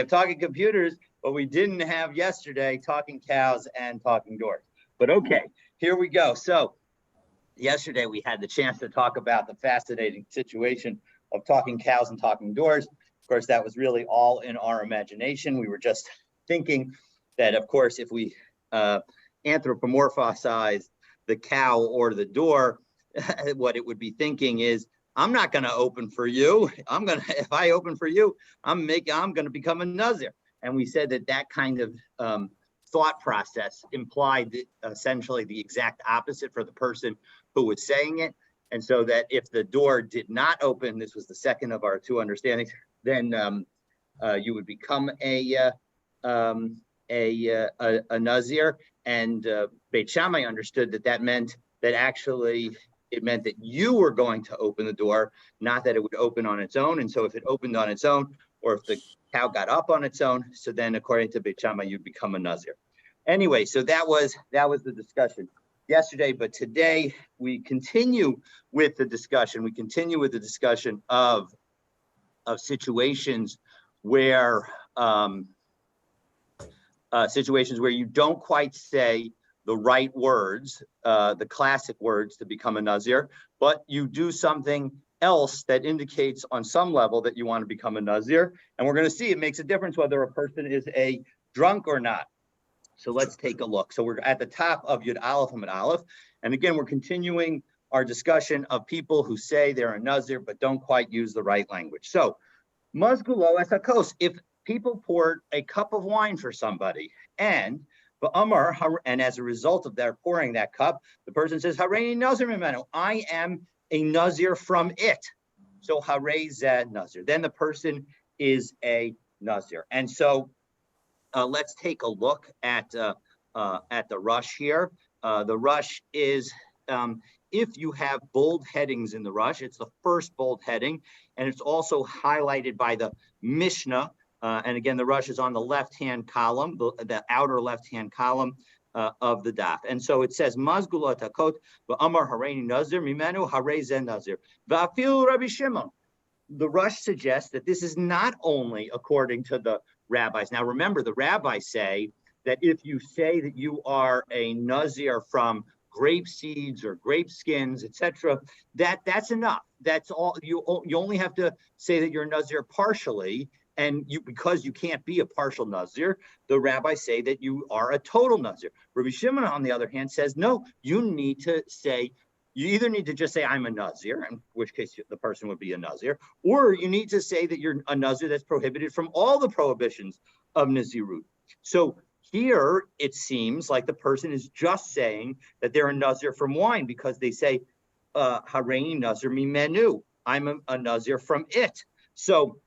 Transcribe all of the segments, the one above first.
have talking computers, but we didn't have yesterday talking cows and talking doors. But okay, here we go. So yesterday we had the chance to talk about the fascinating situation of talking cows and talking doors. Of course, that was really all in our imagination. We were just thinking that, of course, if we anthropomorphize the cow or the door, what it would be thinking is, I'm not going to open for you. If I open for you, I'm going to become a Nazir. And we said that kind of thought process implied essentially the exact opposite for the person who was saying it. And so that if the door did not open, this was the second of our two understandings, then you would become a Nazir. And Beit Shammai understood that meant that actually it meant that you were going to open the door, not that it would open on its own. And so if it opened on its own, or if the cow got up on its own, so then according to Beit Shammai, you'd become a Nazir. Anyway, so that was the discussion yesterday, but today we continue with the discussion. We continue with the discussion of situations where you don't quite say the right words, the classic words to become a Nazir, but you do something else that indicates on some level that you want to become a Nazir. And we're going to see it makes a difference whether a person is a drunk or not. So let's take a look. So we're at the top of Yud Aleph Amud Aleph. And again, we're continuing our discussion of people who say they're a Nazir but don't quite use the right language. So, Mazgulo esakos, if people poured a cup of wine for somebody and as a result of their pouring that cup, the person says, Hareini Nazir mimenu, I am a Nazir from it. So Harei zeh Nazir. Then the person is a Nazir. And so let's take a look at the Rush here. The Rush is, if you have bold headings in the Rush, it's the first bold heading, and it's also highlighted by the Mishnah. And again, the Rush is on the left-hand column, the outer left-hand column of the daf. And so it says, Mazgula takot v'amar hareini nazir mimenu harei zeh nazir. V'afilu Rabbi Shimon. The Rush suggests that this is not only according to the rabbis. Now, remember, the rabbis say that if you say that you are a Nazir from grape seeds or grape skins, etc., that's enough. That's all. You only have to say that you're a Nazir partially. And because you can't be a partial Nazir, the rabbis say that you are a total Nazir. Rabbi Shimon, on the other hand, says, no, you either need to just say, I'm a Nazir, in which case the person would be a Nazir, or you need to say that you're a Nazir that's prohibited from all the prohibitions of Nazirut. So here, it seems like the person is just saying that they're a Nazir from wine because they say, Hareini Nazir mimenu, I'm a Nazir from it. So,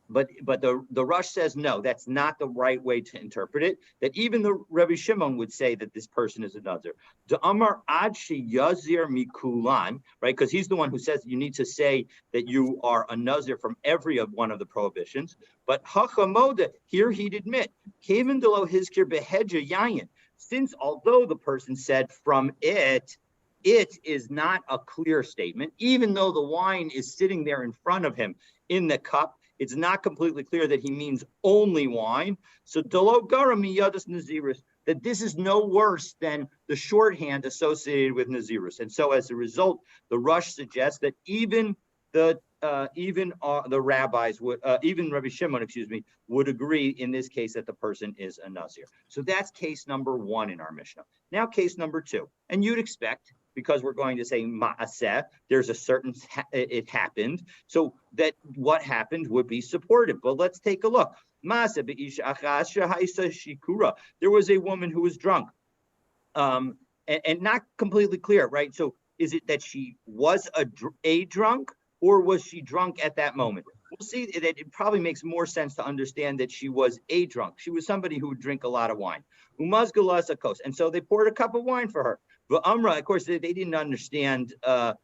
but the Rush says, no, that's not the right way to interpret it, that even the Rebbe Shimon would say that this person is a Nazir. D'amar ad sheyazir mikulan, right? Because he's the one who says you need to say that you are a Nazir from every one of the prohibitions. But hachamoda, here he'd admit, kaven delo hizkir behedja yayin, since although the person said from it is not a clear statement, even though the wine is sitting there in front of him in the cup, it's not completely clear that he means only wine. So delo gara miyadus nazirus, that this is no worse than the shorthand associated with nazirus. And so as a result, the Rush suggests that even the rabbis would, even Rabbi Shimon, would agree in this case that the person is a Nazir. So that's case number one in our Mishnah. Now case number two, and you'd expect, because we're going to say ma'aseh, there's a certain, it happened, so that what happened would be supportive. But let's take a look. Ma'aseh be'isha achas shehaisa shikura. There was a woman who was drunk, and not completely clear, right? So is it that she was a drunk, or was she drunk at that moment? We'll see that it probably makes more sense to understand that she was a drunk. She was somebody who would drink a lot of wine. Umazgalas akos. And so they poured a cup of wine for her. But Amra, of course, they didn't understand the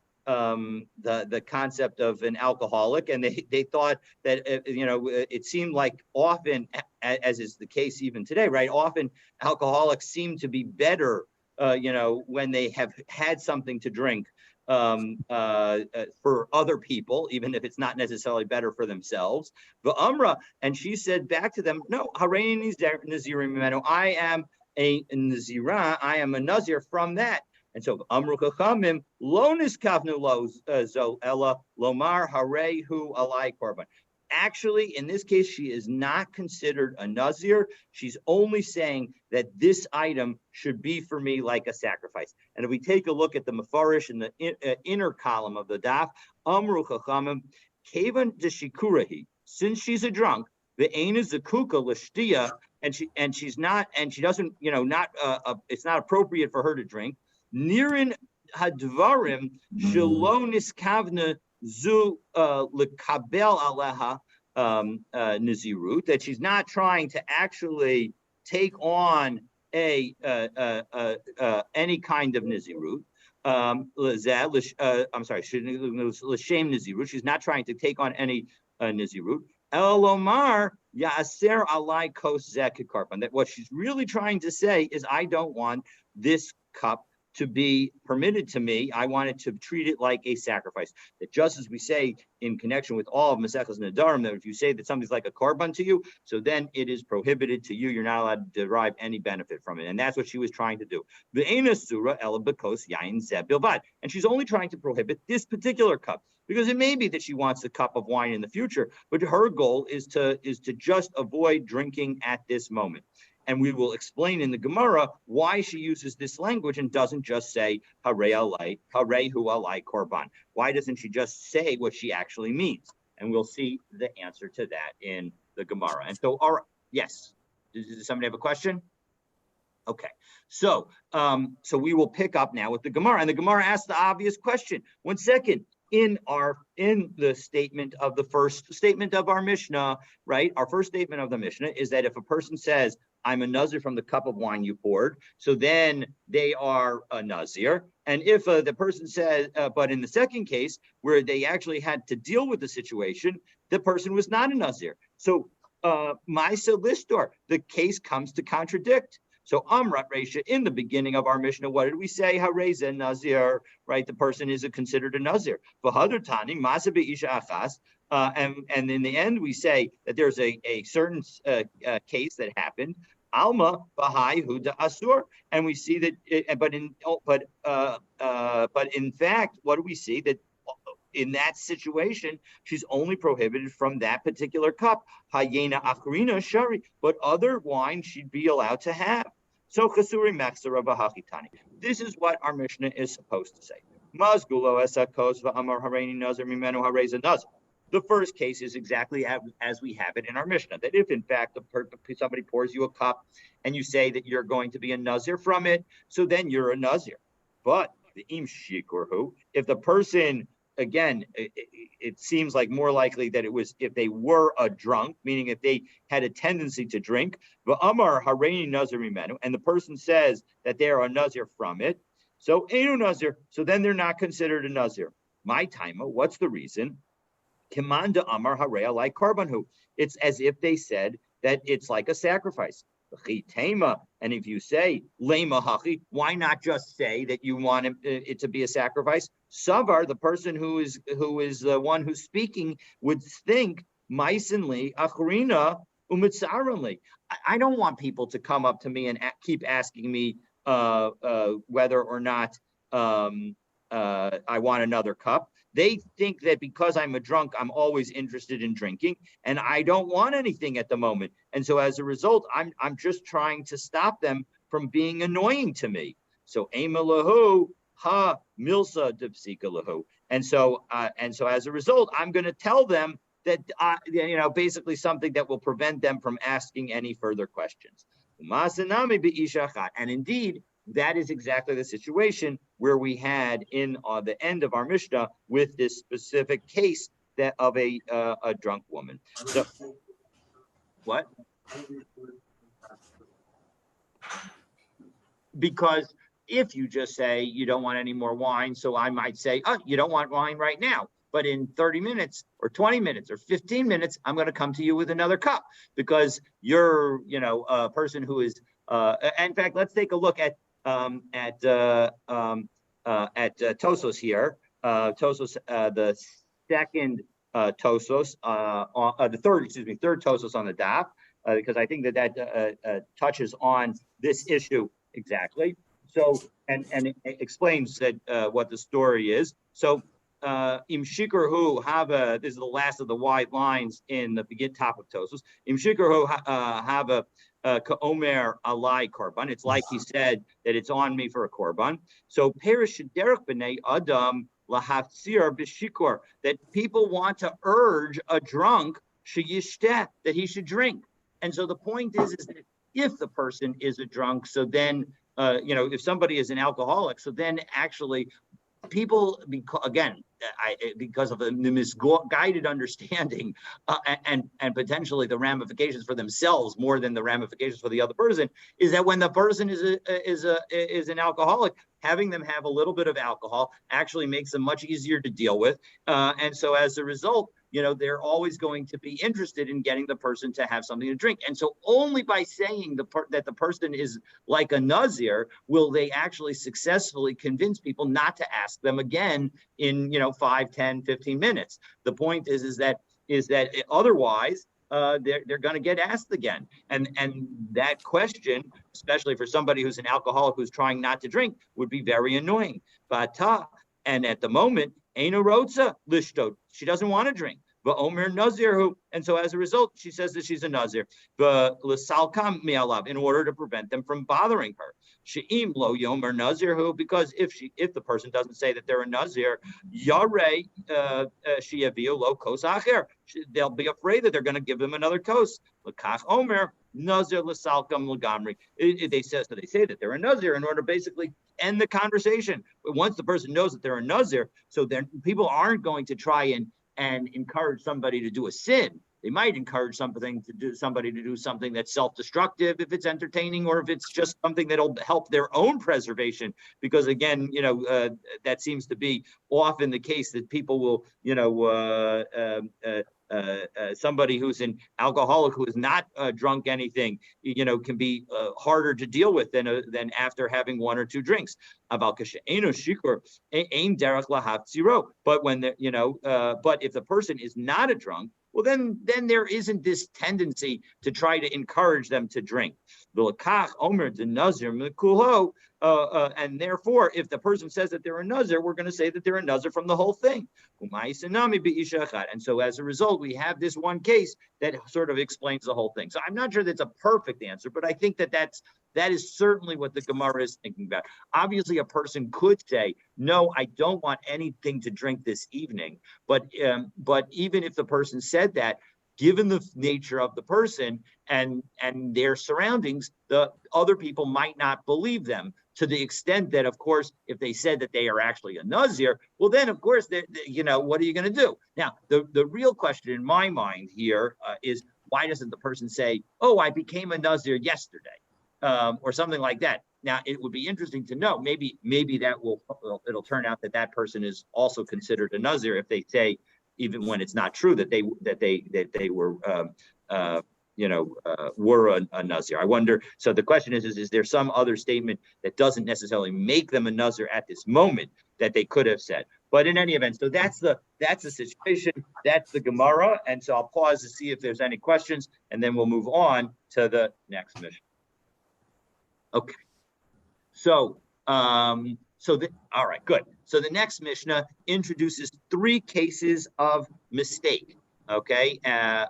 concept of an alcoholic, and they thought that it seemed like often, as is the case even today, right? Often alcoholics seem to be better, when they have had something to drink for other people, even if it's not necessarily better for themselves. The Amra, and she said back to them, no, Hareini Nazirim Mimenu, I am a Nazira, I am a Nazir from that. And so Amru Chachamim lo niskavnu lo zo ella lomar harehu alai korban. Actually, in this case, she is not considered a Nazir. She's only saying that this item should be for me like a sacrifice. And if we take a look at the Mefarish in the inner column of the daf, Amru Chachamim, Kevan deshikurahi, since she's a drunk, the ain is zakuka l'shtia, and she doesn't, it's not appropriate for her to drink. Nirin hadvarim shelo niskavna zu lekabel aleha nazirut, that she's not trying to actually take on any kind of nazirut. I'm sorry, l'shem nazirut. She's not trying to take on any nazirut. Elomar yaser alai kos zekikarpan. That what she's really trying to say is, I don't want this cup to be permitted to me. I wanted to treat it like a sacrifice. That just as we say in connection with all of Maseches Nedarim, that if you say that something's like a korban to you, so then it is prohibited to you. You're not allowed to derive any benefit from it. And that's what she was trying to do. And she's only trying to prohibit this particular cup, because it may be that she wants a cup of wine in the future, but her goal is to just avoid drinking at this moment. And we will explain in the Gemara why she uses this language and doesn't just say harehu alai korban. Why doesn't she just say what she actually means? And we'll see the answer to that in the Gemara. And so, yes, does somebody have a question? Okay, so we will pick up now with the Gemara, and the Gemara asks the obvious question. 1 second. In the statement of the first statement of our Mishnah, right? Our first statement of the Mishnah is that if a person says, I'm a Nazir from the cup of wine you poured, so then they are a Nazir. And if the person says, but in the second case, where they actually had to deal with the situation, the person was not a Nazir. So, Maisa Listor, the case comes to contradict. So Amrat Reisha, in the beginning of our Mishnah, what did we say? Hareza Nazir, right? The person is considered a Nazir. V'hadar tani masa be'isha achas, and in the end we say that there's a certain case that happened. Alma b'hai huda asur, and we see that. But in fact, what do we see? That in that situation, she's only prohibited from that particular cup. Hayena achrina shari, but other wine she'd be allowed to have. So chasuri maxara v'hachitani. This is what our Mishnah is supposed to say. Mazgulo esakos v'amar hareini nazar mimenu hareza nazar. The first case is exactly as we have it in our Mishnah, that if in fact somebody pours you a cup and you say that you're going to be a Nazir from it, so then you're a Nazir. But the im shikurhu, if the person, again, it seems like more likely that it was if they were a drunk, meaning if they had a tendency to drink, v'amar hareini nazir mimenu, and the person says that they are a Nazir from it, so enu Nazir, so then they're not considered a Nazir. My taima, what's the reason? Kimanda amar harei like karbanhu. It's as if they said that it's like a sacrifice. And if you say lema hachi, why not just say that you want it to be a sacrifice? Savar, the person who is the one who's speaking, would think maisenli achrina umitzaranli. I don't want people to come up to me and keep asking me whether or not I want another cup. They think that because I'm a drunk, I'm always interested in drinking, and I don't want anything at the moment. And so as a result, I'm just trying to stop them from being annoying to me. So emalahu ha milsa dipsika lahu. And so as a result, I'm going to tell them that basically something that will prevent them from asking any further questions. And indeed, that is exactly the situation where we had in the end of our Mishnah with this specific case that of a drunk woman. So, what? Because if you just say you don't want any more wine, so I might say, oh, you don't want wine right now, but in 30 minutes or 20 minutes or 15 minutes, I'm going to come to you with another cup because you're, a person who is. In fact, let's take a look at Tosos here, Tosos, the second Tosos, the third Tosos on the daf, because I think that touches on this issue exactly. So, and it explains that what the story is. So, Im Shikarhu Hava, this is the last of the wide lines in the top of Tosos. Im Shikarhu Hava Ka'omer Alai Korban. It's like he said that it's on me for a Korban. So, Perish Derek B'nei Adam Lahafsir B'Shikor, that people want to urge a drunk Sheyishteh, that he should drink. And so the point is that if the person is a drunk, so then, if somebody is an alcoholic, so then actually people, because of the misguided understanding and potentially the ramifications for themselves more than the ramifications for the other person, is that when the person is an alcoholic, having them have a little bit of alcohol actually makes them much easier to deal with, and so as a result, they're always going to be interested in getting the person to have something to drink. And so only by saying that the person is like a Nazir will they actually successfully convince people not to ask them again in 5, 10, 15 minutes. The point is that otherwise they're going to get asked again. And that question, especially for somebody who's an alcoholic who's trying not to drink, would be very annoying. And at the moment, Eina Rotza Lishtot, she doesn't want to drink. But Omer Nazir, and so as a result, she says that she's a Nazir. But L'salkam mi'alav, in order to prevent them from bothering her. She'im lo yomer Nazir, because if the person doesn't say that they're a Nazir, Yarei she'yaviu lo kos acher, they'll be afraid that they're going to give them another kos. L'kach Omer Nazir l'salkam l'gamri. They say that they're a Nazir in order to basically end the conversation. But once the person knows that they're a Nazir, so then people aren't going to try and encourage somebody to do a sin. They might encourage somebody to do something that's self-destructive if it's entertaining, or if it's just something that'll help their own preservation. Because again, that seems to be often the case, that people will, somebody who's an alcoholic who is not drunk anything, can be harder to deal with than after having one or two drinks. But when but if the person is not a drunk, well, then there isn't this tendency to try to encourage them to drink. And therefore, if the person says that they're a Nazir, we're going to say that they're a Nazir from the whole thing. And so as a result, we have this one case that sort of explains the whole thing. So I'm not sure that's a perfect answer, but I think that is certainly what the Gemara is thinking about. Obviously, a person could say, no, I don't want anything to drink this evening. But even if the person said that, given the nature of the person and their surroundings, the other people might not believe them, to the extent that, of course, if they said that they are actually a Nazir, well, then, of course, what are you going to do? Now, the real question in my mind here is, why doesn't the person say, oh, I became a Nazir yesterday, or something like that? Now, it would be interesting to know. Maybe that it'll turn out that person is also considered a Nazir if they say, even when it's not true, that they were were a Nazir. I wonder. So the question is there some other statement that doesn't necessarily make them a Nazir at this moment that they could have said? But in any event, so that's the situation. That's the Gemara. And so I'll pause to see if there's any questions, and then we'll move on to the next mission. Okay. So all right, good. So the next Mishnah introduces 3 cases of mistake. Okay,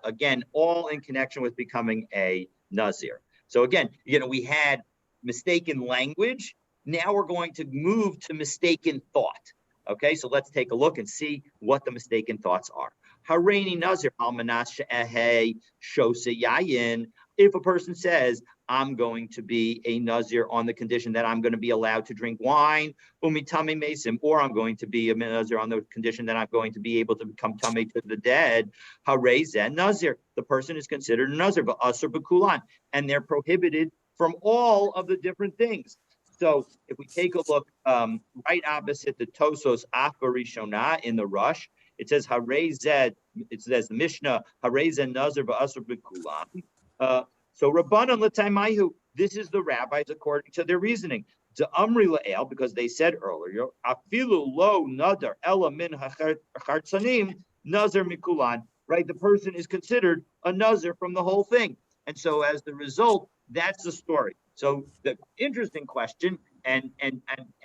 again, all in connection with becoming a Nazir. So again, we had mistaken language. Now we're going to move to mistaken thought. Okay, so let's take a look and see what the mistaken thoughts are. Hareini Nazir almanas she'ehei shose yayin. If a person says, I'm going to be a Nazir on the condition that I'm going to be allowed to drink wine, umitame mesim, or I'm going to be a Nazir on the condition that I'm going to be able to become tame to the dead, harei zen Nazir, the person is considered a Nazir, but asur b'kulan, and they're prohibited from all of the different things. So if we take a look right opposite the Tosos Afa Rishona in the Rush, it says harei zed, it says the Mishnah, harei zen Nazir ba'asur b'kulan. So Rabbanan l'taimayu, this is the rabbis according to their reasoning. to Amri La'el, because they said earlier, Afilu lo nadar ela min hachartzanim nazar mikulan, right? The person is considered a nazar from the whole thing. And so as the result, that's the story. So the interesting question, and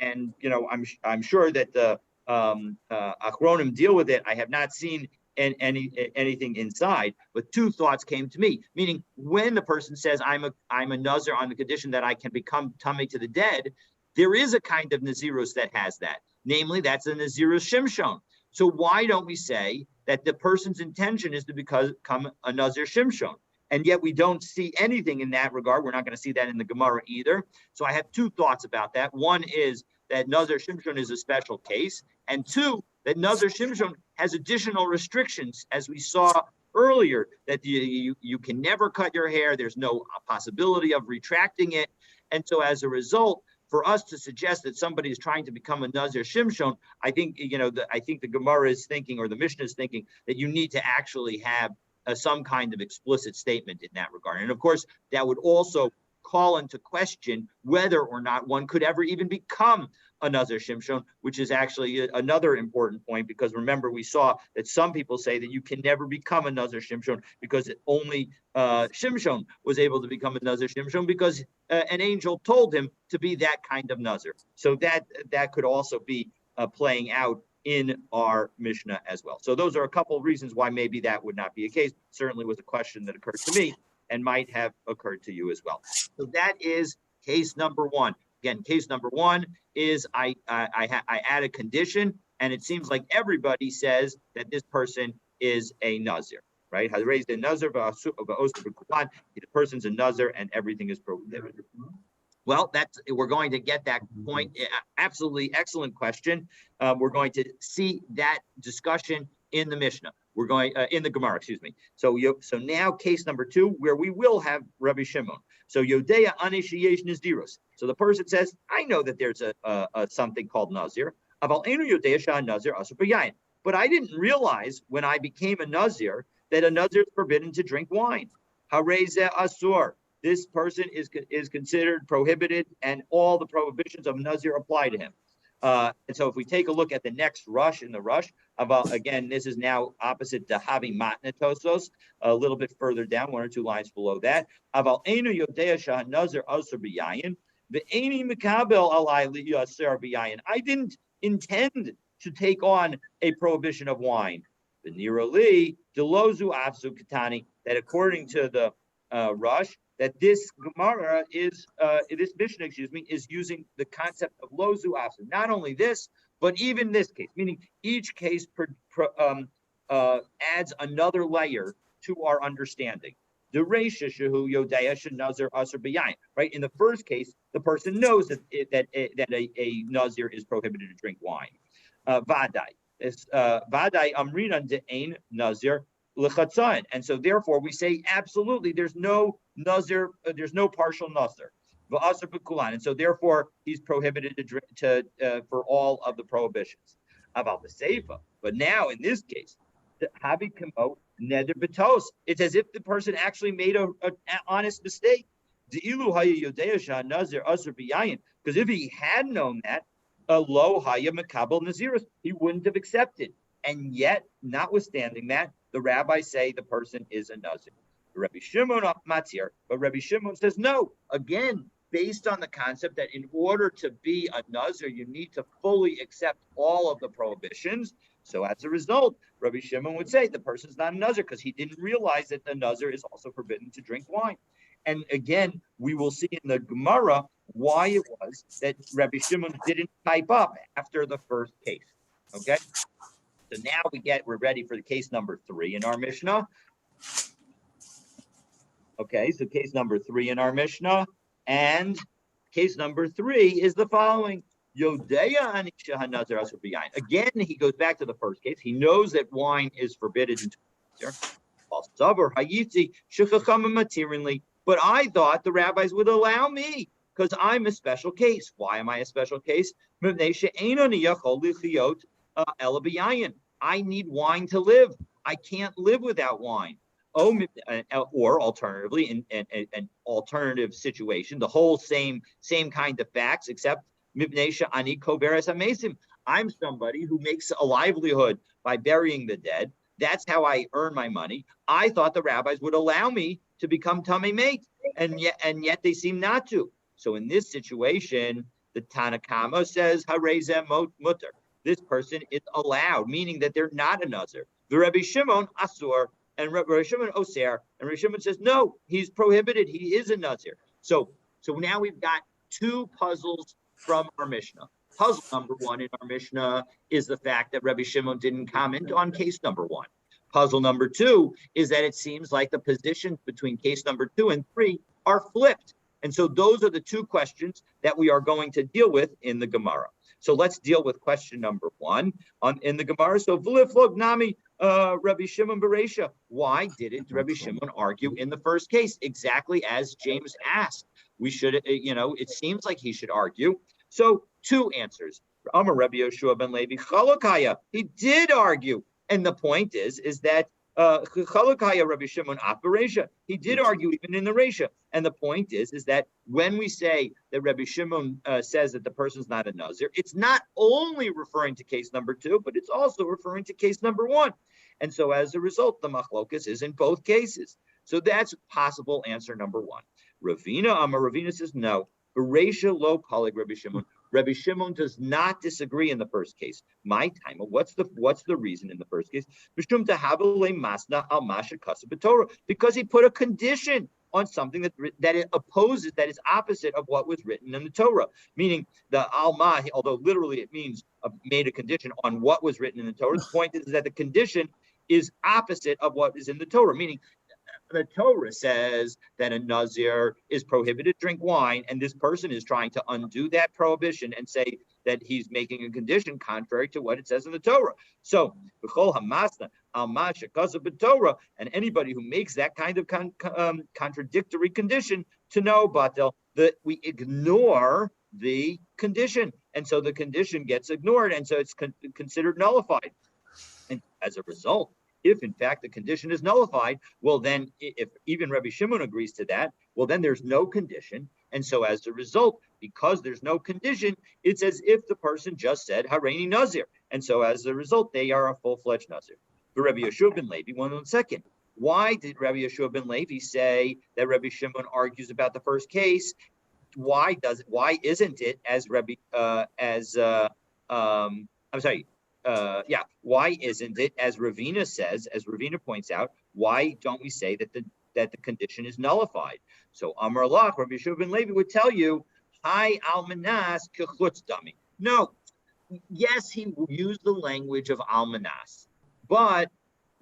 I'm sure that the Achronim deal with it. I have not seen anything inside, but two thoughts came to me. Meaning, when the person says I'm a nazir on the condition that I can become tummy to the dead, there is a kind of nazirus that has that. Namely, that's a nazirus shimshon. So why don't we say that the person's intention is to become a nazir shimshon? And yet we don't see anything in that regard. We're not going to see that in the Gemara either. So I have two thoughts about that. One is that Nazir Shimshon is a special case. And two, that Nazir Shimshon has additional restrictions, as we saw earlier, that you can never cut your hair. There's no possibility of retracting it. And so as a result, for us to suggest that somebody is trying to become a Nazir Shimshon, I think the Gemara is thinking, or the Mishnah is thinking, that you need to actually have some kind of explicit statement in that regard. And of course, that would also call into question whether or not one could ever even become a Nazir Shimshon, which is actually another important point, because remember, we saw that some people say that you can never become a Nazir Shimshon because only Shimshon was able to become a Nazir Shimshon because an angel told him to be that kind of Nazir. So that could also be playing out in our Mishnah as well. So those are a couple of reasons why maybe that would not be a case. Certainly was a question that occurred to me and might have occurred to you as well. So that is case number one. Again, case number one is I add a condition, and it seems like everybody says that this person is a Nazir, right? The person's a Nazir and everything is prohibited. Well, we're going to get that point. Absolutely excellent question. We're going to see that discussion in the Mishnah. We're going in the Gemara, excuse me. So now case number two, where we will have Rabbi Shimon. So Yodea Anishiyesh Nazirus. So the person says, I know that there's a something called Nazir. But I didn't realize when I became a Nazir that a Nazir is forbidden to drink wine. Hareze Asur. This person is considered prohibited, and all the prohibitions of Nazir apply to him. And so if we take a look at the next rush in the rush, again, this is now opposite to Havi Matna Tosos, a little bit further down, one or two lines below that. I didn't intend to take on a prohibition of wine. That according to the rush, that this Gemara this Mishnah, is using the concept of lozu afsu. Not only this, but even this case, meaning each case adds another layer to our understanding. The Reisha Shehu Yodaya Nazir Asur B'Yayin. Right? In the first case, the person knows that a Nazir is prohibited to drink wine. Vadai. Vadai Amrinan De'ain Nazir. And so therefore we say absolutely there's no Nazir, there's no partial Nazir. And so therefore he's prohibited to drink for all of the prohibitions. About the Seifa. But now in this case, it's as if the person actually made an honest mistake. Because if he had known that, he wouldn't have accepted. And yet, notwithstanding that, the rabbis say the person is a Nazir. Rabbi Shimon Matzir, but Rabbi Shimon says no. Again, based on the concept that in order to be a Nazir, you need to fully accept all of the prohibitions. So as a result, Rabbi Shimon would say the person's not a Nazir because he didn't realize that the Nazir is also forbidden to drink wine. And again, we will see in the Gemara why it was that Rabbi Shimon didn't type up after the first case. Okay? So now we're ready for the case number 3 in our Mishnah. Okay, so case number 3 in our Mishnah. And case number 3 is the following. Again, he goes back to the first case. He knows that wine is forbidden. But I thought the rabbis would allow me because I'm a special case. Why am I a special case? I need wine to live. I can't live without wine. Or alternatively, in an alternative situation, the whole same kind of facts, except I'm somebody who makes a livelihood by burying the dead. That's how I earn my money. I thought the rabbis would allow me to become tamei mate, and yet they seem not to. So in this situation, the Tanakama says harezem mutter. This person is allowed, meaning that they're not a nazir. The Rabbi Shimon asur, and Rabbi Shimon oser, and Rabbi Shimon says no, he's prohibited. He is a nazir. So now we've got two puzzles from our Mishnah. Puzzle number one in our Mishnah is the fact that Rabbi Shimon didn't comment on case number one. Puzzle number two is that it seems like the positions between case number 2 and 3 are flipped. And so those are the two questions that we are going to deal with in the Gemara. So let's deal with question number 1 in the Gemara. So v'liflog nami Rabbi Shimon Bereisha. Why didn't Rabbi Shimon argue in the first case? Exactly as James asked. We should, it seems like he should argue. So 2 answers. Amar Rabbi Yoshua ben Levi Chalokaya. He did argue. And the point is that Chalokaya Rabbi Shimon af Bereisha. He did argue even in the Reisha. And the point is that when we say that Rabbi Shimon says that the person's not a Nazir, it's not only referring to case number 2, but it's also referring to case number 1. And so as a result, the machlokas is in both cases. So that's possible answer number 1. Ravina says no. Bereisha lo kalig Rabbi Shimon. Rabbi Shimon does not disagree in the first case. My time. What's the reason in the first case? Because he put a condition on something that it opposes, that is opposite of what was written in the Torah. Meaning the alma, although literally it means made a condition on what was written in the Torah. The point is that the condition is opposite of what is in the Torah. Meaning the Torah says that a Nazir is prohibited to drink wine, and this person is trying to undo that prohibition and say that he's making a condition contrary to what it says in the Torah. So, and anybody who makes that kind of contradictory condition to know, Batel, that we ignore the condition, and so the condition gets ignored, and so it's considered nullified. And as a result, if in fact the condition is nullified, well then, if even Rabbi Shimon agrees to that, well then there's no condition. And so as a result, because there's no condition, it's as if the person just said Hareini Nazir. And so as a result, they are a full-fledged Nazir. But Rabbi Yeshua ben Levi, 1 second. Why did Rabbi Yeshua ben Levi say that Rabbi Shimon argues about the first case? Why isn't it as why isn't it, as Ravina says, as Ravina points out, why don't we say that the condition is nullified? So Amar Lach, Rabbi Yeshua ben Levi would tell you, Hi almanas kechutz dami. No, yes, he used the language of almanas, but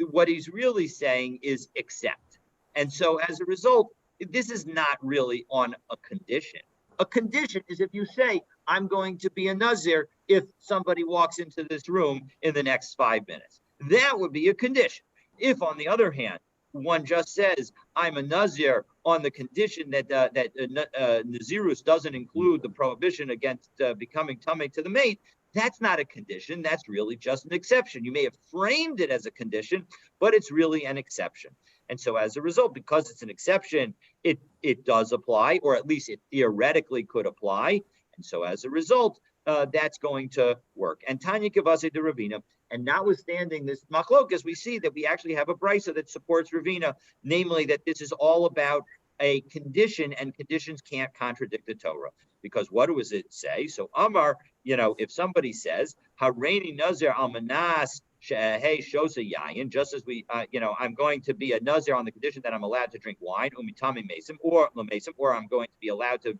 what he's really saying is accept. And so as a result, this is not really on a condition. A condition is if you say, I'm going to be a Nazir if somebody walks into this room in the next 5 minutes. That would be a condition. If, on the other hand, one just says, I'm a Nazir on the condition that Nazirus doesn't include the prohibition against becoming tamei to the mate, that's not a condition. That's really just an exception. You may have framed it as a condition, but it's really an exception. And so as a result, because it's an exception, it does apply, or at least it theoretically could apply. And so as a result, that's going to work. And Tanya Kavase de Ravina, and notwithstanding this machlokas, we see that we actually have a brisa that supports Ravina, namely that this is all about a condition, and conditions can't contradict the Torah. Because what does it say? So Amar, if somebody says, Hareini Nazir almanas hey shosa yayin, just as we, I'm going to be a Nazir on the condition that I'm allowed to drink wine, umitami mesim, or lamesim, or I'm going to be allowed to,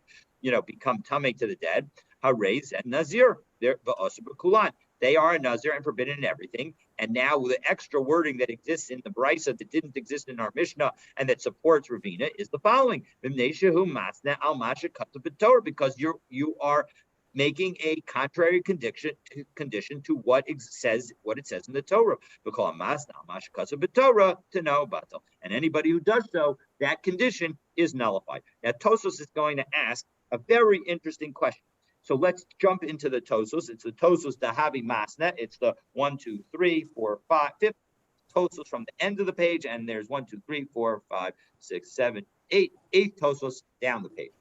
become tamei to the dead. Harez and Nazir, they're v'asur b'kulan. They are a Nazir and forbidden in everything. And now with the extra wording that exists in the brisa that didn't exist in our Mishnah and that supports Ravina is the following: because you are making a contrary condition to what it says in the Torah. And anybody who does so, that condition is nullified. Now Tosos is going to ask a very interesting question. So let's jump into the Tosos. It's the Tosos Dahavi Masna. It's the 1, 2, 3, 4, 5, 5th Tosos from the end of the page, and there's 1, 2, 3, 4, 5, 6, 7, 8, 8 Tosos down the page.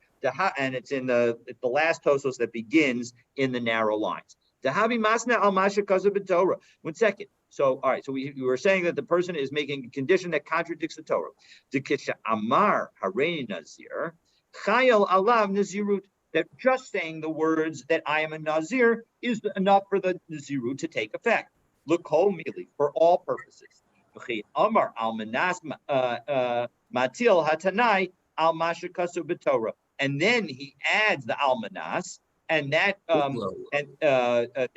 And it's in the last Tosos that begins in the narrow lines. Masna al Masha Torah. 1 second. So, all right. So we were saying that the person is making a condition that contradicts the Torah. Dekisha Amar Hareini Nazir Chayel Alav Nazirut. That just saying the words that I am a Nazir is enough for the Nazirut to take effect. L'kol mili, for all purposes. Amar al Manas Matil Hatanai al Masha Kasu B'Torah. And then he adds the almanas, and that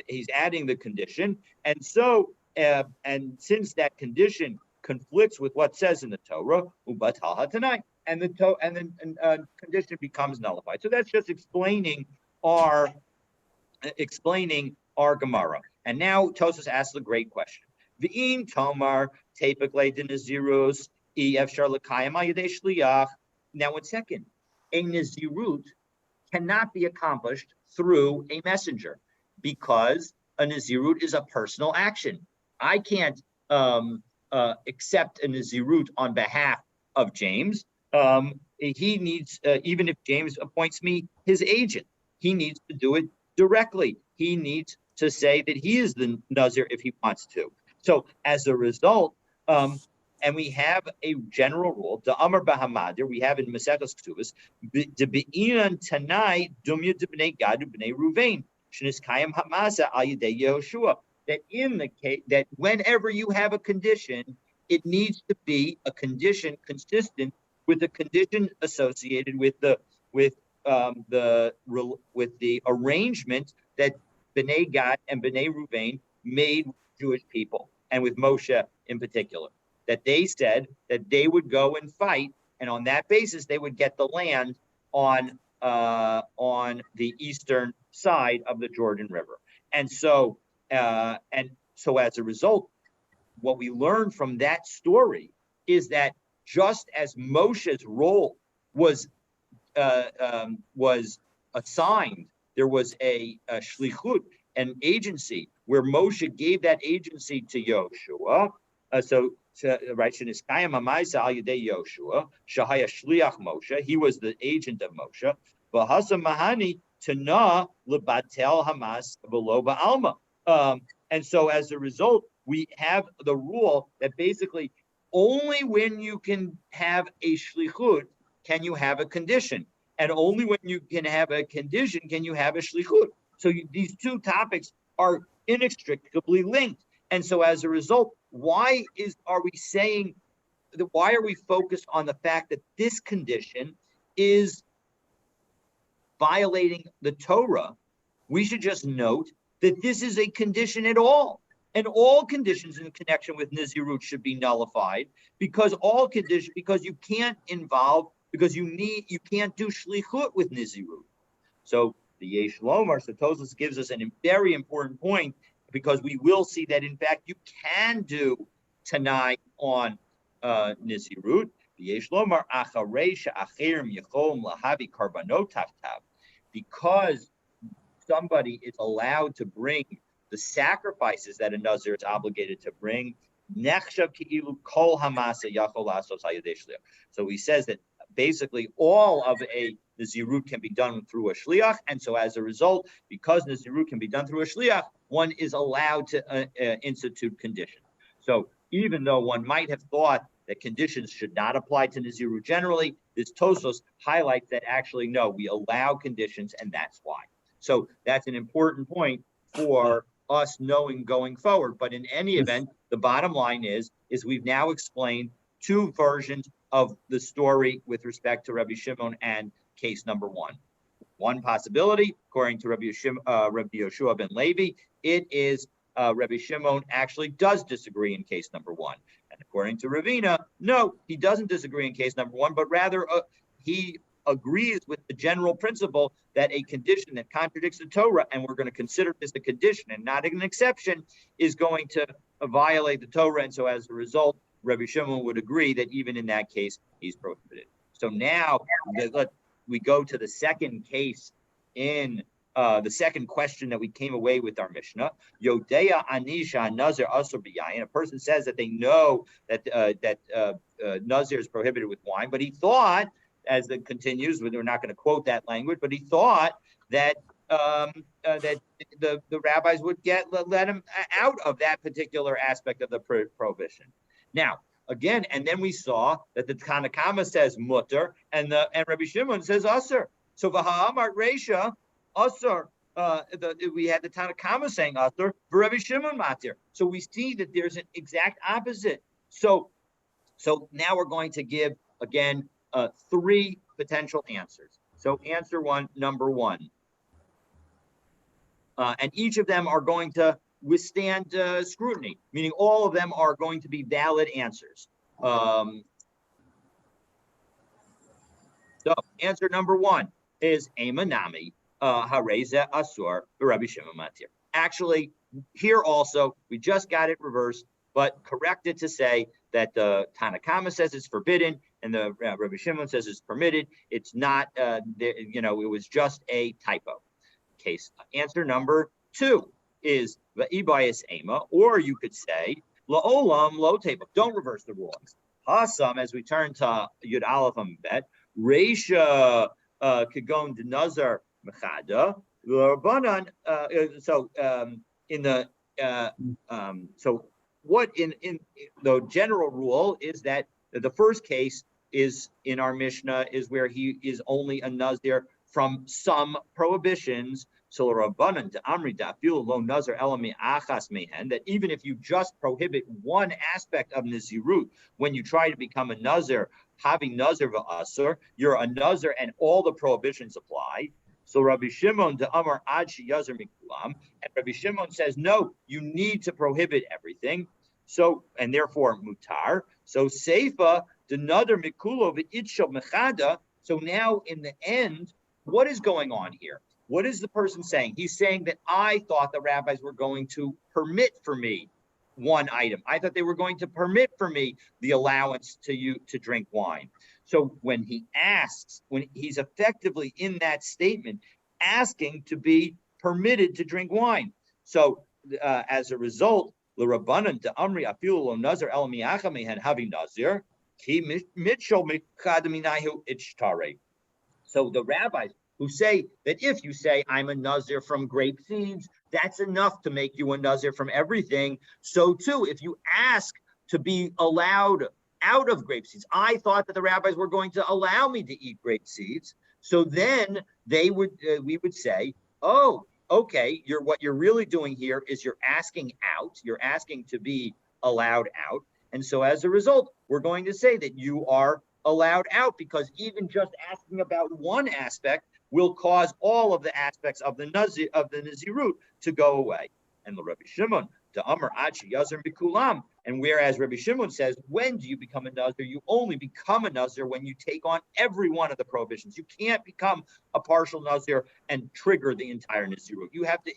he's adding the condition, and so and since that condition conflicts with what says in the Torah, ubatal tonight, and the condition becomes nullified. So that's just explaining our Gemara. And now Tosas asks the great question: V'im tomar tepek de nazirus efshar l'kayim al yedei shliach. Now, 1 second. A Nazirut cannot be accomplished through a messenger because a Nazirut is a personal action. I can't accept a Nazirut on behalf of James. He needs, even if James appoints me his agent, he needs to do it directly. He needs to say that he is the Nazir if he wants to. So as a result, and we have a general rule, the Amar Bahamadir, we have in Maseches Ktubos, the Be'inan Tanai Dumya de Bnei Gad Bnei Ruvain, Shnis Kayim Hamasa Al Yedei Yehoshua. That in the case that whenever you have a condition, it needs to be a condition consistent with the condition associated with the arrangement that Bnei Gad and Bnei Ruvain made with Jewish people and with Moshe in particular. That they said that they would go and fight, and on that basis they would get the land on the eastern side of the Jordan River. And so as a result, what we learn from that story is that just as Moshe's role was assigned, there was a shlichut, an agency, where Moshe gave that agency to Yoshua. Right, Yoshua, Shahaya Shliach Moshe, he was the agent of Moshe. V'hasa Mahani Tana Lebatel Hamas V'lo Ba'alma. And so as a result, we have the rule that basically only when you can have a shlichut can you have a condition, and only when you can have a condition can you have a shlichut. So these two topics are inextricably linked. And so as a result, why are we focused on the fact that this condition is violating the Torah? We should just note that this is a condition at all. And all conditions in connection with Nazirut should be nullified because you can't do shlichut with Nazirut. So the Yesh Lomar, so Tosfos gives us a very important point, because we will see that in fact you can do Tanai on Nazirut. Because somebody is allowed to bring the sacrifices that a Nazir is obligated to bring. So he says that basically all of a Nazirut can be done through a Shliach, and so as a result, because Nazirut can be done through a Shliach, one is allowed to institute conditions. So even though one might have thought that conditions should not apply to Nazirut generally, this Tosfos highlights that actually, no, we allow conditions, and that's why. So that's an important point for us knowing going forward. But in any event, the bottom line is we've now explained two versions of the story with respect to Rabbi Shimon and case number one. One possibility, according to Rabbi Yoshua ben Levi, it is Rabbi Shimon actually does disagree in case number one. And according to Ravina, no, he doesn't disagree in case number one, but rather he agrees with the general principle that a condition that contradicts the Torah, and we're going to consider this a condition and not an exception, is going to violate the Torah. And so as a result, Rabbi Shimon would agree that even in that case, he's prohibited. So now we go to the second case in the second question that we came away with our Mishnah. Yodea anisha nazir asur b'yayin. A person says that they know that nazir is prohibited with wine, but he thought, as it continues, we're not going to quote that language, but he thought that that the rabbis would let him out of that particular aspect of the prohibition. Now, again, and then we saw that the Tanakama says mutter, and Rabbi Shimon says asur. So v'ha'amar reisha asur. We had the Tanakama saying asur, Rabbi Shimon matir. So we see that there's an exact opposite. So now we're going to give again 3 potential answers. So answer number one. And each of them are going to withstand scrutiny, meaning all of them are going to be valid answers. So answer number one is Emanami Hareza Asur Rabbi Shimon Matir. Actually, here also, we just got it reversed, but corrected to say that the Tanakama says it's forbidden and the Rabbi Shimon says it's permitted. It's not, it was just a typo. Case answer number 2 is the Ibayas Ema, or you could say La'olam Lo Table. Don't reverse the rulings. Hasam, as we turn to Yud Aleph Bet, Reisha Kagon de Nazar Mechada, Rabbanan. So what in the general rule is that the first case is in our Mishnah is where he is only a Nazir from some prohibitions. So Rabbanan to Amri Dafil Lo Nazar Elami Achas Mehen, that even if you just prohibit one aspect of Nazirut, when you try to become a Nazir, having Nazir v'Asur, you're a Nazir and all the prohibitions apply. So Rabbi Shimon to Amar Ad Yazir Mikulam, and Rabbi Shimon says, no, you need to prohibit everything. So, and therefore mutar. So Seifa the Nadar Mikulo v'Itshel Mechada. So now in the end, what is going on here? What is the person saying? He's saying that I thought the rabbis were going to permit for me one item. I thought they were going to permit for me the allowance to drink wine. So when he asks, when he's effectively in that statement, asking to be permitted to drink wine. So as a result, l'Rabbanan to Amri afilu lo nazar el miacha mehen havi nazir ki mitchel michad minahu ichtare. So the rabbis who say that if you say I'm a Nazir from grape seeds, that's enough to make you a Nazir from everything. So too, if you ask to be allowed out of grape seeds, I thought that the rabbis were going to allow me to eat grape seeds. So then we would say, oh, okay, what you're really doing here is you're asking out, you're asking to be allowed out. And so as a result, we're going to say that you are allowed out, because even just asking about one aspect will cause all of the aspects of the Nazirut to go away. And the Rabbi Shimon, the Amar Achi Yazir Mikulam. And whereas Rabbi Shimon says, when do you become a Nazir? You only become a Nazir when you take on every one of the prohibitions. You can't become a partial Nazir and trigger the entire Nazirut. You have to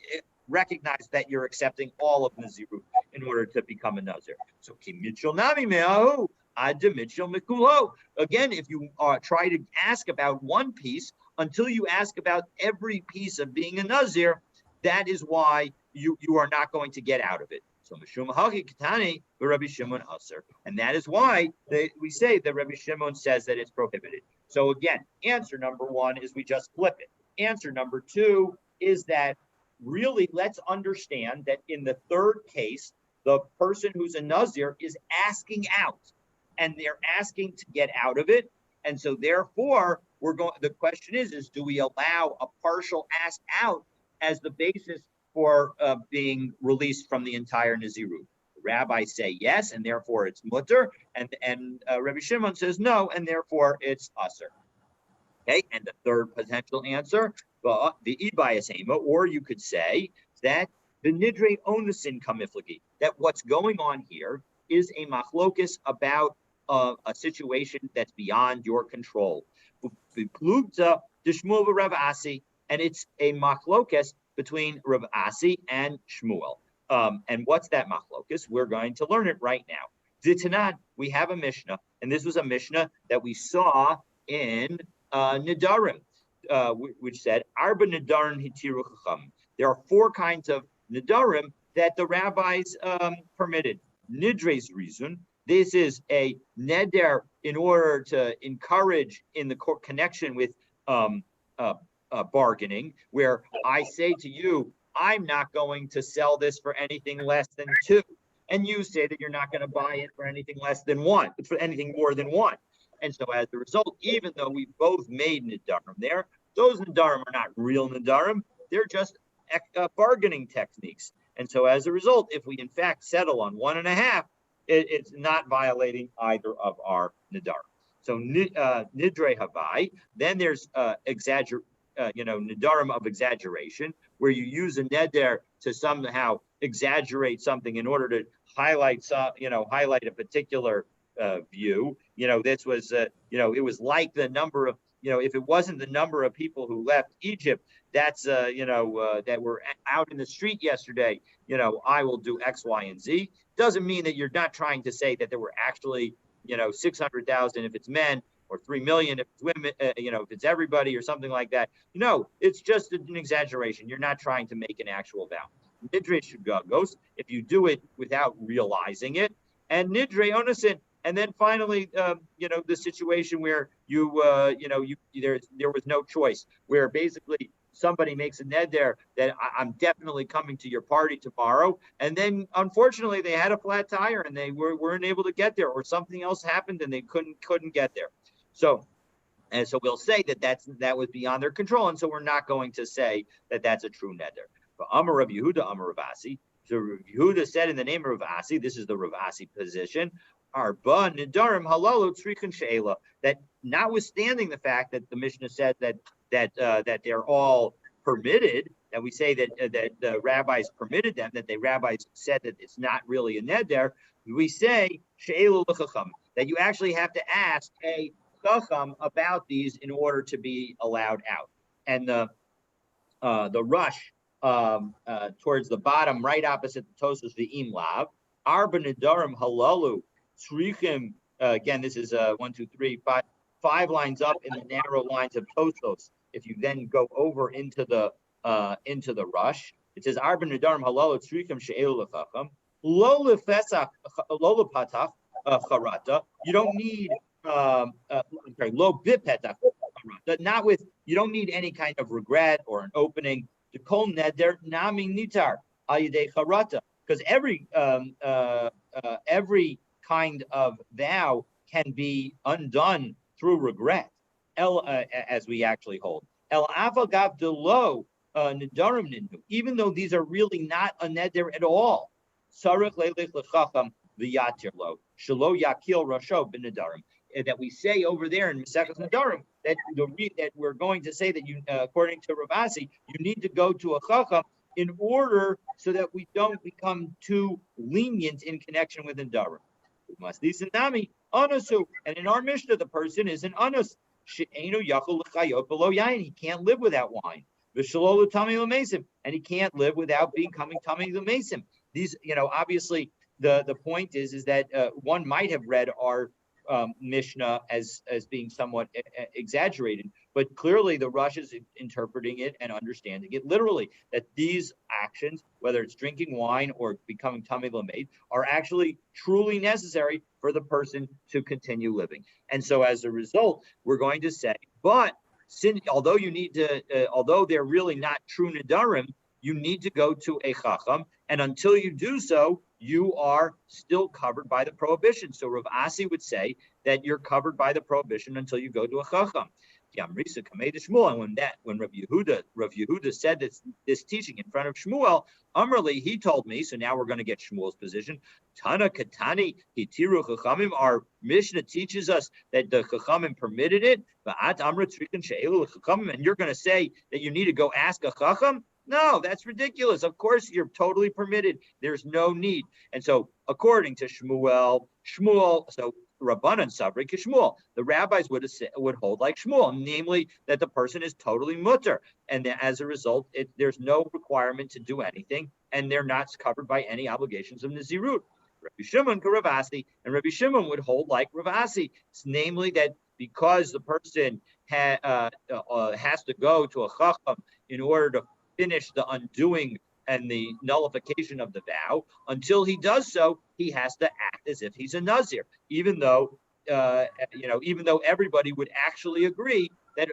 recognize that you're accepting all of Nazirut in order to become a Nazir. So Kim Mitchell Nami Me'ahu, Ad Mitchell Mikulo. Again, if you try to ask about one piece, until you ask about every piece of being a Nazir, that is why you are not going to get out of it. So Mishum Haki Katani Rabbi Shimon Aser. And that is why we say that Rabbi Shimon says that it's prohibited. So again, answer number one is we just flip it. Answer number two is that really let's understand that in the third case, the person who's a Nazir is asking out, and they're asking to get out of it. And so therefore, the question is do we allow a partial ask out as the basis for being released from the entire Nazirut? The rabbis say yes, and therefore it's mutter, and Rabbi Shimon says no, and therefore it's aser. Okay, and the third potential answer, the Ibayas Ema, or you could say that the Nidre Onesin Kamiflagi, that what's going on here is a machlokus about a situation that's beyond your control. And it's a machlokus between Rav Asi and Shmuel. And what's that machlokus? We're going to learn it right now. Zitanan, we have a Mishnah, and this was a Mishnah that we saw in Nidarim. which said, Arba Nadarim Hitiru Chacham. There are 4 kinds of Nadarim that the rabbis permitted. Nidre's reason. This is a neder in order to encourage in the connection with bargaining, where I say to you, I'm not going to sell this for anything less than 2. And you say that you're not going to buy it for anything less than 1, for anything more than 1. And so as a result, even though we both made Nadarim there, those Nadarim are not real Nadarim. They're just bargaining techniques. And so as a result, if we in fact settle on 1.5, it's not violating either of our Nadarim. So Nidre Havai, then there's Nadarim of exaggeration, where you use a neder to somehow exaggerate something in order to highlight a particular view. This was, it was like the number of, if it wasn't the number of people who left Egypt, that's, that were out in the street yesterday, I will do X, Y, and Z. Doesn't mean that you're not trying to say that there were actually, 600,000 if it's men, or 3 million if it's women, if it's everybody or something like that. It's just an exaggeration. You're not trying to make an actual vow. Nidre shugagos, if you do it without realizing it, and nidre onasin. And then finally, the situation where there was no choice, where basically somebody makes a neder that I'm definitely coming to your party tomorrow, and then unfortunately they had a flat tire and they weren't able to get there, or something else happened and they couldn't get there. So we'll say that was beyond their control, and so we're not going to say that that's a true neder. But Amar Rav Yehuda, Amar Rav Asi. So Rav Yehuda said in the name of Rav Asi, this is the Rav Asi position, Arba Nidarim Halalu Tzrikin She'ela, that notwithstanding the fact that the Mishnah said that they're all permitted, that we say that the rabbis permitted them, that the rabbis said that it's not really a neder, we say She'ela l'chacham, that you actually have to ask a chacham about these in order to be allowed out. And the rush towards the bottom, right opposite the Tosas V'im Lav, Arba Nidarim Halalu Tzrichim. Again, this is 1, 2, 3, 5 lines up in the narrow lines of Tosos. If you then go over into the rush, it says Arba Nidarim Halalu Tzrichim She'elu L'chacham Lo Lefesach Lo Lepatach Charata. You don't need Lo Bipetach Charata. Not with, you don't need any kind of regret or an opening. To kol neder nami nitar ayidei charata, because every kind of vow can be undone through regret. As we actually hold. El avagav delo nedarim ninu, even though these are really not a neder at all. Sarich leilech lechacham v'yatir lo shelo yakil rasho b'nedarim. That we say over there in Maseches Nedarim that we're going to say that you, according to Rav Asi, you need to go to a chacham in order so that we don't become too lenient in connection with Nedarim. Must listen nami anasu, and in our Mishnah the person is an anus. She'enu yachol l'chayot below yain. He can't live without wine. V'shalolu tami l'mesim, and he can't live without becoming tami l'mesim. These, obviously the point is that one might have read our Mishnah as being somewhat exaggerated, but clearly the Rush is interpreting it and understanding it literally, that these actions, whether it's drinking wine or becoming tummy lamed, are actually truly necessary for the person to continue living. And so as a result, we're going to say, but although you need to, although they're really not true nedarim, you need to go to a chacham, and until you do so, you are still covered by the prohibition. So Rav Asi would say that you're covered by the prohibition until you go to a chacham. And when Rav Yehuda said this teaching in front of Shmuel, Amrli, he told me, so now we're going to get Shmuel's position. Tana Katani Hitiru Chachamim, our Mishnah teaches us that the Chachamim permitted it, and you're going to say that you need to go ask a Chacham? No, that's ridiculous. Of course, you're totally permitted. There's no need. And so, according to Shmuel, so Rabbanan Sabri Kishmuel, the rabbis would hold like Shmuel, namely that the person is totally mutter, and as a result, there's no requirement to do anything, and they're not covered by any obligations of Nazirut. Rabbi Shimon Ravasi, and Rabbi Shimon would hold like Ravasi, namely that because the person has to go to a chacham in order to finish the undoing and the nullification of the vow. Until he does so, he has to act as if he's a Nazir, even though everybody would actually agree that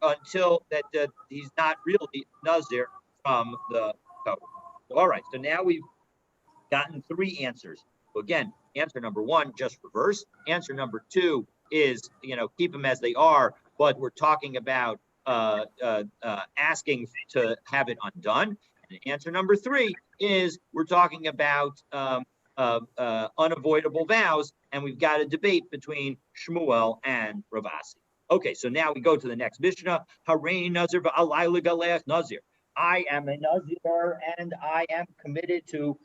he's not really Nazir from the code. All right, so now we've gotten three answers. So again, answer number one, just reverse. Answer number two is, keep them as they are, but we're talking about asking to have it undone. And answer number three is we're talking about unavoidable vows, and we've got a debate between Shmuel and Ravasi. Okay, so now we go to the next Mishnah. Harein Nazir v'alai l'galeach Nazir. I am a Nazir, and I am committed to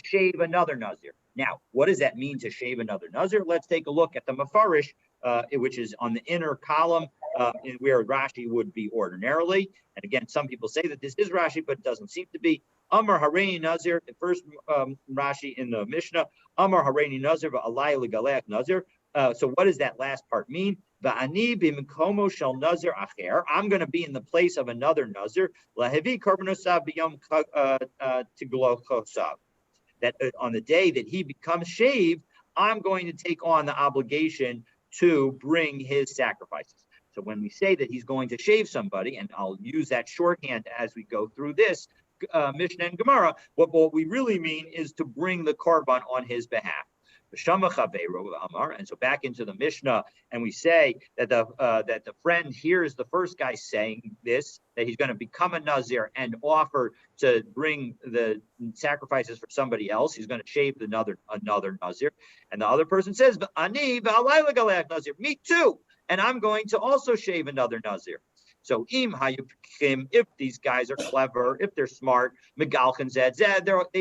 shave another Nazir. Now, what does that mean to shave another Nazir? Let's take a look at the Mefarish, which is on the inner column where Rashi would be ordinarily. And again, some people say that this is Rashi, but it doesn't seem to be. Amar Hareini Nazir, the first Rashi in the Mishnah, Amar Hareini Nazir v'alai l'galeach Nazir. So what does that last part mean? Va'ani b'mkomo shel Nazir acher. I'm going to be in the place of another Nazir. Lahevi korbanosав b'yom tiglochosav. That on the day that he becomes shaved, I'm going to take on the obligation to bring his sacrifices. So when we say that he's going to shave somebody, and I'll use that shorthand as we go through this Mishnah and Gemara, what we really mean is to bring the korban on his behalf. And so back into the Mishnah, and we say that the friend hears the first guy saying this, that he's going to become a Nazir and offer to bring the sacrifices for somebody else. He's going to shave another Nazir, and the other person says, "Ani v'alai l'galeach Nazir, me too, and I'm going to also shave another Nazir." So if these guys are clever, if they're smart, they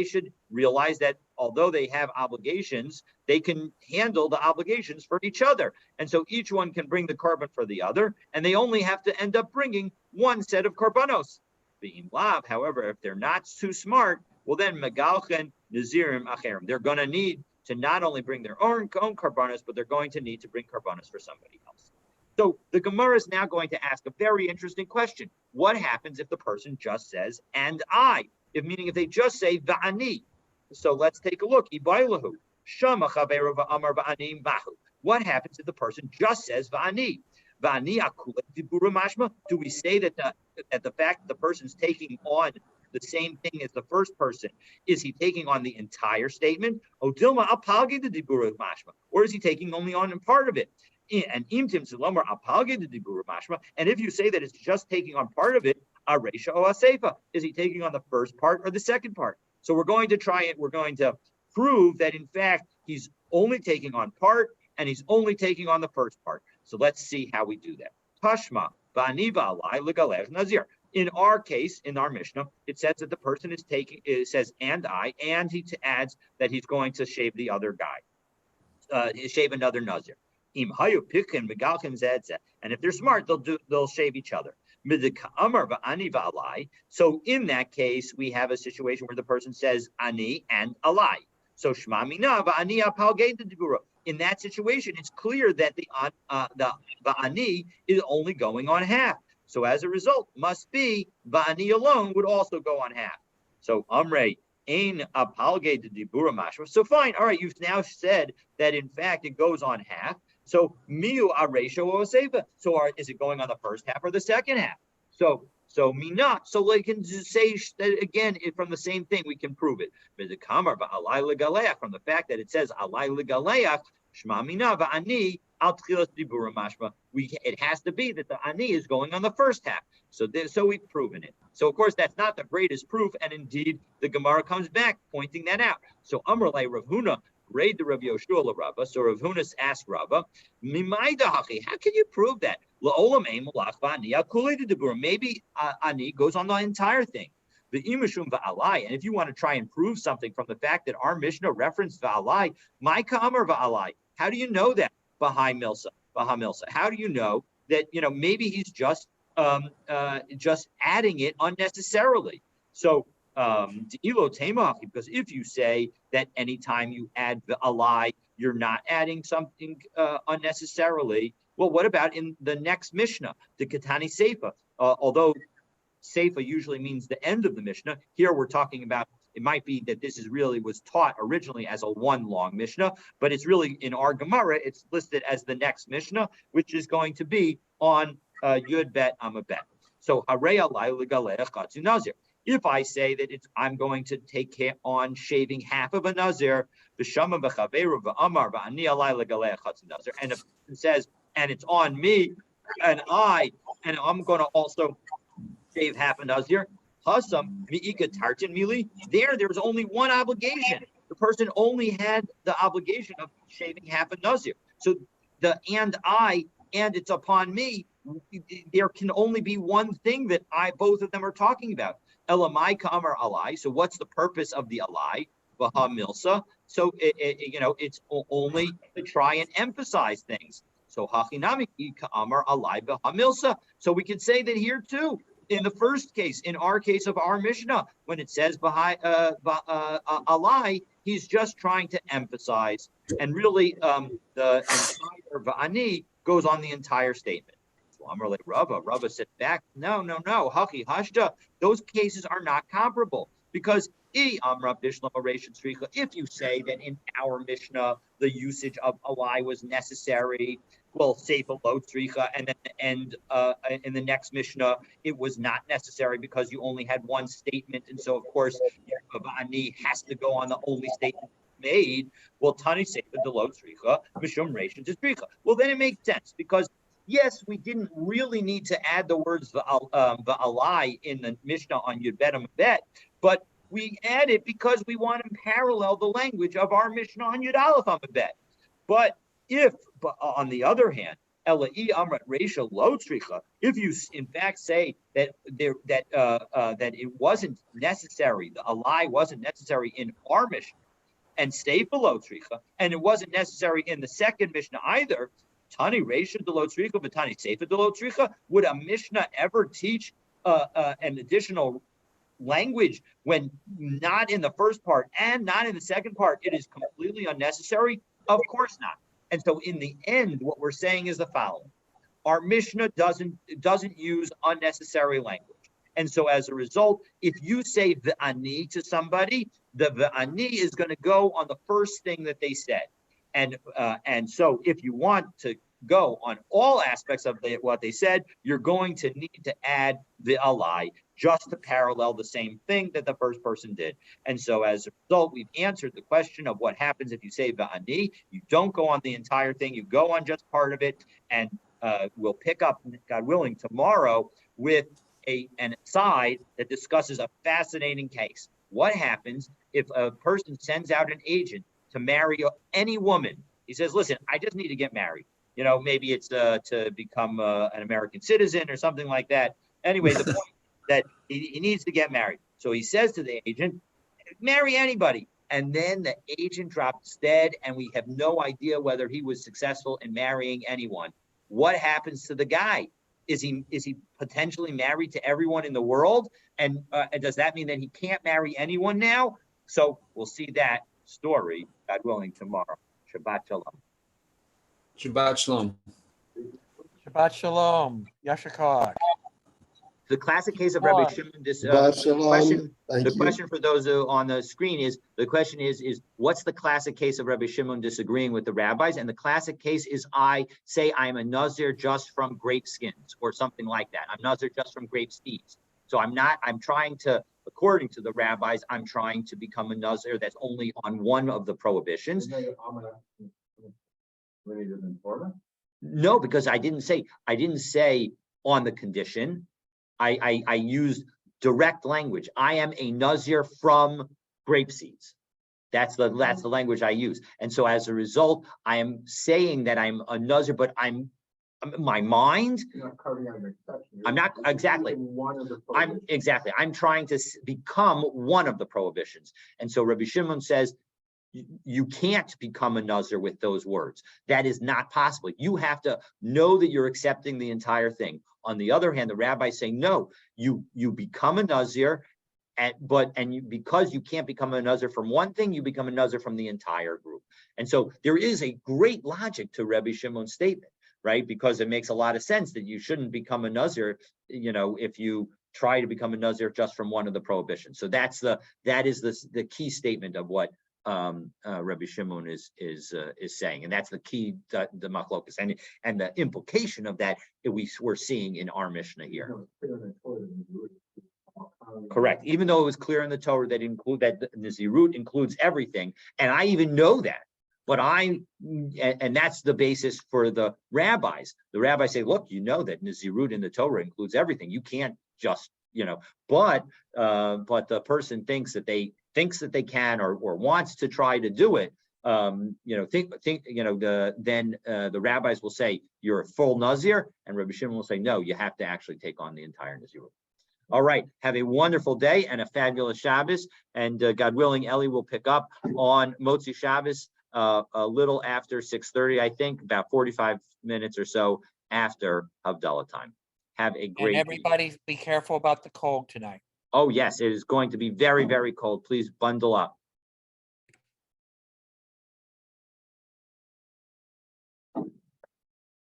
should realize that although they have obligations, they can handle the obligations for each other. And so each one can bring the korban for the other, and they only have to end up bringing one set of korbanos. However, if they're not too smart, well then megalchen nazirim acherim. They're going to need to not only bring their own korbanos, but they're going to need to bring korbanos for somebody else. So the Gemara is now going to ask a very interesting question. What happens if the person just says, "and I"? Meaning if they just say "va'ani." So let's take a look. What happens if the person just says "va'ani"? Do we say that the fact that the person's taking on the same thing as the first person, is he taking on the entire statement? Or is he taking only on part of it? And if you say that it's just taking on part of it, is he taking on the first part or the second part? So we're going to try it. We're going to prove that in fact he's only taking on part and he's only taking on the first part. So let's see how we do that. Tashma Nazir. In our case, in our Mishnah, it says that the person is taking. It says "and I," and he adds that he's going to shave the other guy, shave another Nazir. And if they're smart, they'll shave each other. So in that case, we have a situation where the person says "ani" and "alai." So Shema Mina va'ani apalgei d'dibura. In that situation, it's clear that the va'ani is only going on half. So as a result, must be va'ani alone would also go on half. So Amrei ein apalgei d'dibura mashma. So fine, all right. You've now said that in fact it goes on half. So miu aresha or sefa. So is it going on the first half or the second half? So mina. So we can just say that again from the same thing. We can prove it. From the fact that it says alai legaleach shma mina va'ani al tchilas dibura mashma. It has to be that the ani is going on the first half. So we've proven it. So of course that's not the greatest proof, and indeed the Gemara comes back pointing that out. So Amr le Rav Huna. Raid the Rav Yoshua la Rabba. So Rav Hunas asked Rabba, how can you prove that? Maybe ani goes on the entire thing. The imashum va'alai. And if you want to try and prove something from the fact that our Mishnah referenced va'alai, my kamar va'alai. How do you know that? Baha milsa. How do you know that maybe he's just adding it unnecessarily? So because if you say that anytime you add the alai, you're not adding something unnecessarily, Well, what about in the next Mishnah, the Katani Seifa? Although Seifa usually means the end of the Mishnah, here we're talking about, it might be that this is really was taught originally as a one long Mishnah, but it's really in our Gemara, it's listed as the next Mishnah, which is going to be on Yud Bet Amabet. So Hareya Nazir. If I say that I'm going to take on shaving half of a Nazir, and if it says, and it's on me, and I'm going to also shave half a Nazir, there's only one obligation. The person only had the obligation of shaving half a Nazir. So and it's upon me, there can only be one thing that both of them are talking about. Elamai Kamar Alai. So what's the purpose of the Alai? Vaha Milsa. So it's only to try and emphasize things. So Hachinami Kamar Alai Vaha Milsa. So we could say that here too. In the first case, in our case of our Mishnah, when it says Alai, he's just trying to emphasize, and really the entire Va'ani goes on the entire statement. Rava said back, no, Haki Hashda, those cases are not comparable, because if you say that in our Mishnah the usage of alai was necessary, well, seifa lo tzricha, and then in the next Mishnah it was not necessary because you only had one statement, and so of course Ani has to go on the only statement made. Well, tani seifa de lo tzricha mishum reishin tzricha. Well, then it makes sense, because yes, we didn't really need to add the words va'alai in the Mishnah on Yud Bet Amabet, but we add it because we want to parallel the language of our Mishnah on Yud Aleph Amabet. But on the other hand, Elai Amrat Reisha Lo Tzricha, if you in fact say that it wasn't necessary, the alai wasn't necessary in our Mishnah, and stay below Tzricha, and it wasn't necessary in the second Mishnah either, Tani Reisha Delo Tzricha, but Tani Seifa Delo Tzricha, would a Mishnah ever teach an additional language when not in the first part and not in the second part it is completely unnecessary? Of course not. And so in the end, what we're saying is the following: our Mishnah doesn't use unnecessary language. And so as a result, if you say v'ani to somebody, the v'ani is going to go on the first thing that they said. And so if you want to go on all aspects of what they said, you're going to need to add the alai just to parallel the same thing that the first person did. And so as a result, we've answered the question of what happens if you say va'ani. You don't go on the entire thing, you go on just part of it, and we'll pick up, God willing, tomorrow with an aside that discusses a fascinating case. What happens if a person sends out an agent to marry any woman? He says, listen, I just need to get married. Maybe it's to become an American citizen or something like that. Anyway, the point that he needs to get married. So he says to the agent, marry anybody. And then the agent drops dead, and we have no idea whether he was successful in marrying anyone. What happens to the guy? Is he potentially married to everyone in the world? And does that mean that he can't marry anyone now? So we'll see that story, God willing, tomorrow. Shabbat shalom. Shabbat shalom. Shabbat shalom. Yashakar. The classic case of Rabbi Shimon, the question for those on the screen is, what's the classic case of Rabbi Shimon disagreeing with the rabbis? And the classic case is, I say I'm a Nazir just from grape skins or something like that. I'm Nazir just from grape seeds. So I'm trying to, according to the rabbis, I'm trying to become a Nazir that's only on one of the prohibitions. No, because I didn't say on the condition. I used direct language. I am a Nazir from grape seeds. That's the language I use. And so as a result, I am saying that I'm a Nazir, but my mind. You're not carving out an exception. I'm not exactly. I'm trying to become one of the prohibitions. And so Rabbi Shimon says, you can't become a Nazir with those words. That is not possible. You have to know that you're accepting the entire thing. On the other hand, the rabbis say, no, you become a Nazir, because you can't become a Nazir from one thing, you become a Nazir from the entire group. And so there is a great logic to Rabbi Shimon's statement. right? Because it makes a lot of sense that you shouldn't become a Nazir, if you try to become a Nazir just from one of the prohibitions. So that is the key statement of what Rabbi Shimon is saying, and that's the key, the machlokas, and the implication of that we're seeing in our Mishnah here. Correct. Even though it was clear in the Torah that the Nazirut includes everything, and I even know that. But and that's the basis for the rabbis. The rabbis say, look, that Nazirut in the Torah includes everything. You can't just, but the person thinks that they can or wants to try to do it. Then the rabbis will say you're a full Nazir, and Rabbi Shimon will say no, you have to actually take on the entire Nazirut. All right, have a wonderful day and a fabulous Shabbos, and God willing, Ellie will pick up on Motzi Shabbos a little after 6:30, I think, about 45 minutes or so after Havdalah time. Have a great And everybody be careful about the cold tonight. Oh, yes, it is going to be very, very cold. Please bundle up.